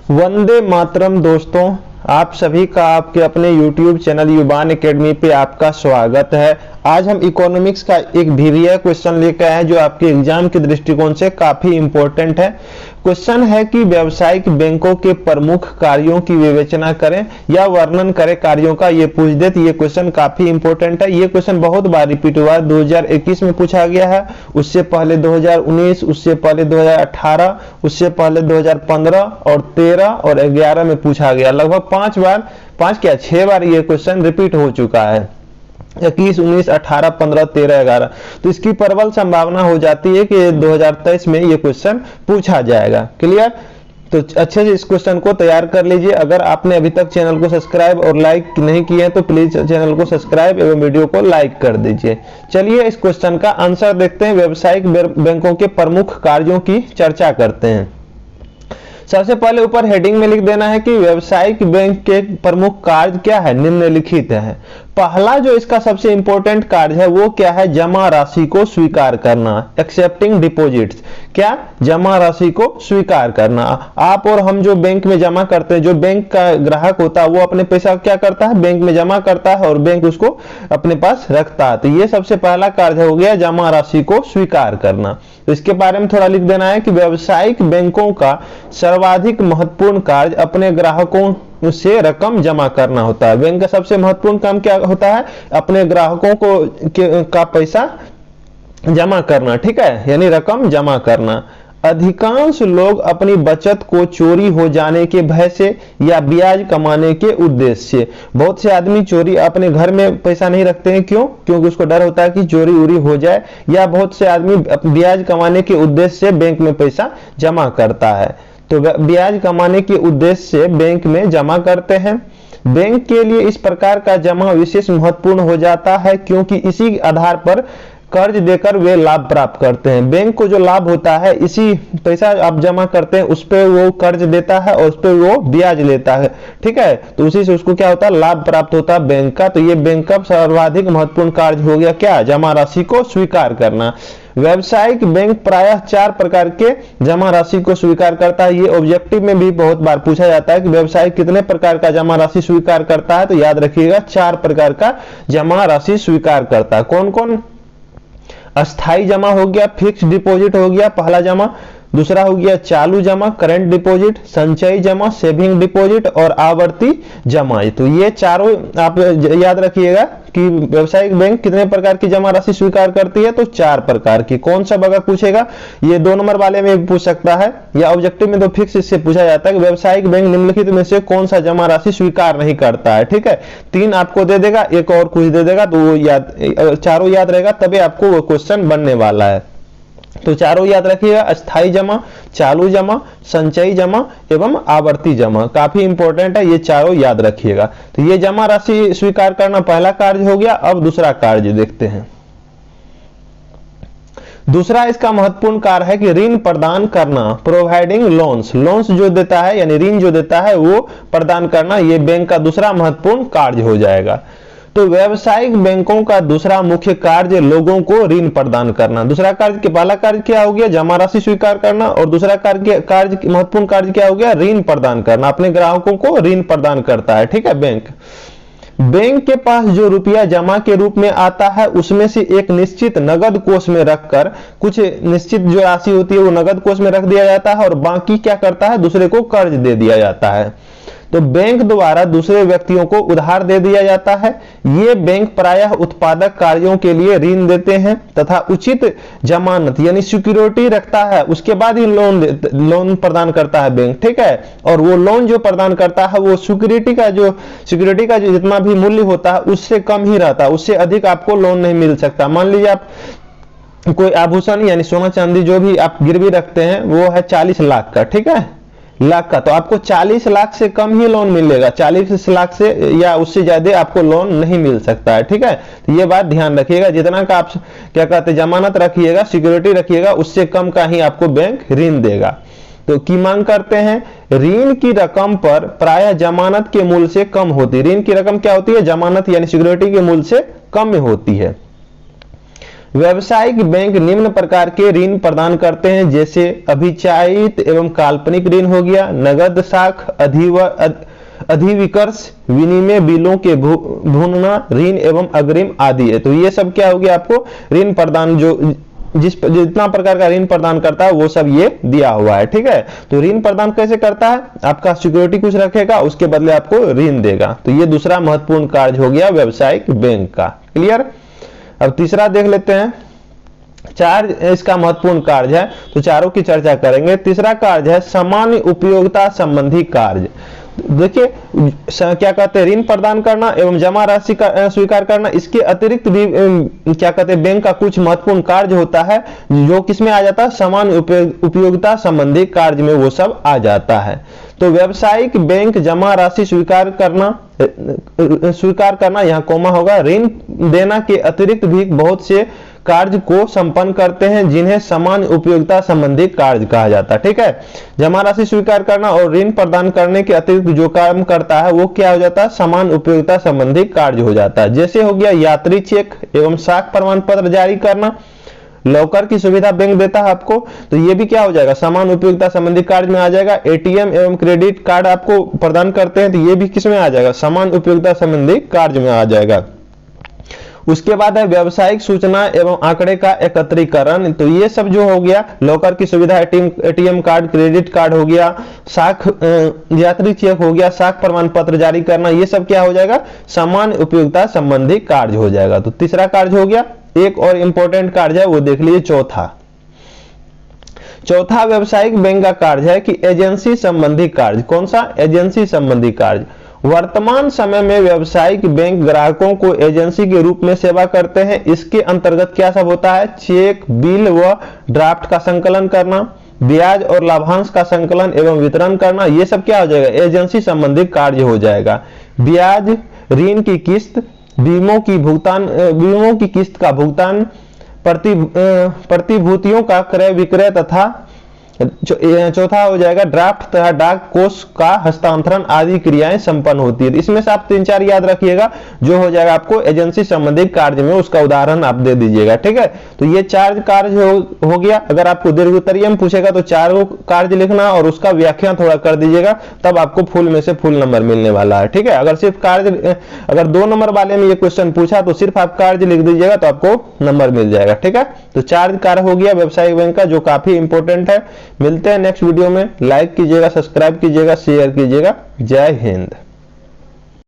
वंदे मातरम दोस्तों, आप सभी का आपके अपने YouTube चैनल युवान एकेडमी पे आपका स्वागत है। आज हम इकोनॉमिक्स का एक वीडियो क्वेश्चन लेकर आए हैं जो आपके एग्जाम के दृष्टिकोण से काफी इंपॉर्टेंट है। क्वेश्चन है कि व्यावसायिक बैंकों के प्रमुख कार्यों की विवेचना करें या वर्णन करें कार्यों का, ये पूछ दे। तो ये क्वेश्चन काफी इंपॉर्टेंट है। ये क्वेश्चन बहुत बार रिपीट हुआ है। 2021 में पूछा गया है, उससे पहले 2019, उससे पहले 2018, उससे पहले 2015 और 13 और 11 में पूछा गया। लगभग 6 बार ये क्वेश्चन रिपीट हो चुका है। 21, 19, 18, 15, 13, 11। तो इसकी प्रबल संभावना हो जाती है कि 2023 में ये क्वेश्चन पूछा जाएगा। क्लियर? तो अच्छे से इस क्वेश्चन को तैयार कर लीजिए। अगर आपने अभी तक चैनल को सब्सक्राइब और लाइक नहीं किए हैं तो प्लीज चैनल को सब्सक्राइब एवं वीडियो को लाइक कर दीजिए। चलिए इस क्वेश्चन का आंसर देखते हैं। व्यावसायिक बैंकों के प्रमुख कार्यों की चर्चा करते हैं। सबसे पहले ऊपर हेडिंग में लिख देना है कि व्यावसायिक बैंक के प्रमुख कार्य क्या है, निम्नलिखित है। पहला जो इसका सबसे इंपॉर्टेंट कार्य है वो क्या है, जमा राशि को स्वीकार करना, एक्सेप्टिंग डिपॉजिट्स। क्या? जमा राशि को स्वीकार करना। आप और हम जो बैंक में जमा करते हैं, जो बैंक का ग्राहक होता है वो अपने पैसा क्या करता है, बैंक में जमा करता है और बैंक उसको अपने पास रखता है। तो ये सबसे पहला कार्य हो गया जमा राशि को स्वीकार करना। तो इसके बारे में थोड़ा लिख देना है कि व्यावसायिक बैंकों का सर्वाधिक महत्वपूर्ण कार्य अपने ग्राहकों से रकम जमा करना होता है। बैंक का सबसे महत्वपूर्ण काम क्या होता है, अपने ग्राहकों का पैसा जमा करना। ठीक है, यानी रकम जमा करना। अधिकांश लोग अपनी बचत को चोरी हो जाने के भय से या ब्याज कमाने के उद्देश्य से, बहुत से आदमी चोरी अपने घर में पैसा नहीं रखते हैं। क्यों? क्योंकि उसको डर होता है कि चोरी उरी हो जाए, या बहुत से आदमी ब्याज कमाने के उद्देश्य से बैंक में पैसा जमा करता है। तो ब्याज कमाने के उद्देश्य से बैंक में जमा करते हैं। बैंक के लिए इस प्रकार का जमा विशेष महत्वपूर्ण हो जाता है क्योंकि इसी आधार पर कर्ज देकर वे लाभ प्राप्त करते हैं। बैंक को जो लाभ होता है, इसी पैसा आप जमा करते हैं उस पर वो कर्ज देता है और उस पर वो ब्याज लेता है। ठीक है, तो उसी से उसको क्या होता है, लाभ प्राप्त होता है बैंक का। तो ये बैंक का सर्वाधिक महत्वपूर्ण कार्य हो गया क्या, जमा राशि को स्वीकार करना। व्यावसायिक बैंक प्रायः 4 प्रकार के जमा राशि को स्वीकार करता है। ये ऑब्जेक्टिव में भी बहुत बार पूछा जाता है कि व्यवसाय कितने प्रकार का जमा राशि स्वीकार करता है। तो याद रखिएगा 4 प्रकार का जमा राशि स्वीकार करता है। कौन कौन? अस्थाई जमा हो गया, फिक्स डिपॉजिट हो गया पहला जमा, दूसरा हो गया चालू जमा, करंट डिपॉजिट, संचयी जमा, सेविंग डिपॉजिट और आवर्ती जमा। तो ये चारों आप याद रखिएगा कि व्यावसायिक बैंक कितने प्रकार की जमा राशि स्वीकार करती है, तो 4 प्रकार की। कौन सा अगर पूछेगा, ये 2 नंबर वाले में पूछ सकता है, या ऑब्जेक्टिव में तो फिक्स इससे पूछा जाता है कि व्यावसायिक बैंक निम्नलिखित में से कौन सा जमा राशि स्वीकार नहीं करता है। ठीक है, 3 आपको दे देगा, एक और कुछ दे देगा, तो वो याद, चारों याद रहेगा तभी आपको वो क्वेश्चन बनने वाला है। तो चारों याद रखिएगा, अस्थाई जमा, चालू जमा, संचयी जमा एवं आवर्ती जमा। काफी इंपॉर्टेंट है, ये चारों याद रखिएगा। तो ये जमा राशि स्वीकार करना पहला कार्य हो गया। अब दूसरा कार्य देखते हैं। दूसरा इसका महत्वपूर्ण कार्य है कि ऋण प्रदान करना, प्रोवाइडिंग लोन्स। लोन्स जो देता है यानी ऋण जो देता है वो प्रदान करना, ये बैंक का दूसरा महत्वपूर्ण कार्य हो जाएगा। तो व्यावसायिक बैंकों का दूसरा मुख्य कार्य लोगों को ऋण प्रदान करना। दूसरा कार्य के पहला कार्य क्या हो गया, जमा राशि स्वीकार करना, और दूसरा कार्य महत्वपूर्ण कार्य क्या हो गया, ऋण प्रदान करना। अपने ग्राहकों को ऋण प्रदान करता है। ठीक है, बैंक के पास जो रुपया जमा के रूप में आता है उसमें से एक निश्चित नगद कोष में रखकर, कुछ निश्चित जो राशि होती है वो नगद कोष में रख दिया जाता है और बाकी क्या करता है, दूसरे को कर्ज दे दिया जाता है। तो बैंक द्वारा दूसरे व्यक्तियों को उधार दे दिया जाता है। ये बैंक प्रायः उत्पादक कार्यों के लिए ऋण देते हैं तथा उचित जमानत यानी सिक्योरिटी रखता है, उसके बाद ही लोन प्रदान करता है बैंक। ठीक है, और वो लोन जो प्रदान करता है वो सिक्योरिटी का जो जितना भी मूल्य होता है उससे कम ही रहता है, उससे अधिक आपको लोन नहीं मिल सकता। मान लीजिए आप कोई आभूषण यानी सोना चांदी जो भी आप गिरवी रखते हैं वो है 40 लाख का, ठीक है, लाख का, तो आपको 40 लाख से कम ही लोन मिलेगा। 40 लाख से या उससे ज्यादा आपको लोन नहीं मिल सकता है। ठीक है, तो ये बात ध्यान रखिएगा। जितना का आप क्या कहते हैं जमानत रखिएगा, सिक्योरिटी रखिएगा, उससे कम का ही आपको बैंक ऋण देगा। तो की मांग करते हैं, ऋण की रकम पर प्रायः जमानत के मूल्य से कम होती है। ऋण की रकम क्या होती है, जमानत यानी सिक्योरिटी के मूल्य से कम में होती है। व्यावसायिक बैंक निम्न प्रकार के ऋण प्रदान करते हैं, जैसे अभिचायित एवं काल्पनिक ऋण हो गया, नगद साख, अधिविकर्ष, विनिमय बिलों के भुगतान, ऋण एवं अग्रिम आदि है। तो ये सब क्या हो गया, आपको ऋण प्रदान जो जितना प्रकार का ऋण प्रदान करता है वो सब ये दिया हुआ है। ठीक है, तो ऋण प्रदान कैसे करता है, आपका सिक्योरिटी कुछ रखेगा, उसके बदले आपको ऋण देगा। तो ये दूसरा महत्वपूर्ण कार्य हो गया व्यावसायिक बैंक का। क्लियर। अब तीसरा देख लेते हैं, चार इसका महत्वपूर्ण कार्य है, तो चारों की चर्चा करेंगे। तीसरा कार्य है सामान्य उपयोगिता संबंधी कार्य। देखिए क्या कहते हैं, ऋण प्रदान करना एवं जमा राशि का स्वीकार करना, इसके अतिरिक्त भी क्या कहते हैं बैंक का कुछ महत्वपूर्ण कार्य होता है जो किसमें आ जाता है, सामान्य उपयोगिता संबंधी कार्य में वो सब आ जाता है। तो व्यावसायिक बैंक जमा राशि स्वीकार करना यहाँ कोमा होगा, ऋण देना के अतिरिक्त भी बहुत से कार्य को संपन्न करते हैं जिन्हें सामान्य उपयोगिता संबंधी कार्य कहा जाता है। ठीक है, जमा राशि स्वीकार करना और ऋण प्रदान करने के अतिरिक्त जो काम करता है वो क्या हो जाता है, सामान्य उपयोगिता संबंधी कार्य हो जाता है। जैसे हो गया यात्री चेक एवं साख प्रमाण पत्र जारी करना, लॉकर की सुविधा बैंक देता है आपको, तो ये भी क्या हो जाएगा, सामान्य उपयोगिता संबंधी कार्य में आ जाएगा। एटीएम एवं क्रेडिट कार्ड आपको प्रदान करते हैं, तो ये भी किसमें आ जाएगा, सामान्य उपयोगिता संबंधी कार्य में आ जाएगा। उसके बाद है व्यावसायिक सूचना एवं आंकड़े का एकत्रीकरण, तो ये सब जो हो गया, लॉकर की सुविधा, एटीएम कार्ड, क्रेडिट कार्ड हो गया, साख यात्री चेक हो गया, साख प्रमाण पत्र जारी करना, ये सब क्या हो जाएगा, सामान्य उपयोगिता संबंधी कार्य हो जाएगा। तो तीसरा कार्य हो गया। एक और इंपॉर्टेंट कार्य है वो देख लीजिए, चौथा व्यावसायिक बैंक का कार्य है कि एजेंसी संबंधी कार्य। कौन सा, एजेंसी संबंधी कार्य। वर्तमान समय में व्यावसायिक बैंक ग्राहकों को एजेंसी के रूप में सेवा करते हैं। इसके अंतर्गत क्या सब होता है, चेक, बिल व ड्राफ्ट का संकलन करना, ब्याज और लाभांश का संकलन एवं वितरण करना, ये सब क्या हो जाएगा, एजेंसी संबंधी कार्य हो जाएगा। ब्याज, ऋण की किस्त, बीमों की किस्त का भुगतान, प्रतिभूतियों का क्रय विक्रय तथा चौथा हो जाएगा ड्राफ्ट तथा डाक कोष का हस्तांतरण आदि क्रियाएं संपन्न होती है। इसमें से आप 3-4 याद रखिएगा, जो हो जाएगा आपको एजेंसी संबंधी कार्य में, उसका उदाहरण आप दे दीजिएगा। ठीक है, तो ये 4 कार्य हो गया। अगर आपको दीर्घोत्तरीय में पूछेगा तो चारों कार्य लिखना और उसका व्याख्या थोड़ा कर दीजिएगा, तब आपको फुल में से फुल नंबर मिलने वाला है। ठीक है, अगर 2 नंबर वाले में ये क्वेश्चन पूछा तो सिर्फ आप कार्य लिख दीजिएगा तो आपको नंबर मिल जाएगा। ठीक है, तो 4 कार्य हो गया व्यावसायिक बैंक का, जो काफी इंपॉर्टेंट है। मिलते हैं नेक्स्ट वीडियो में, लाइक कीजिएगा, सब्सक्राइब कीजिएगा, शेयर कीजिएगा। जय हिंद।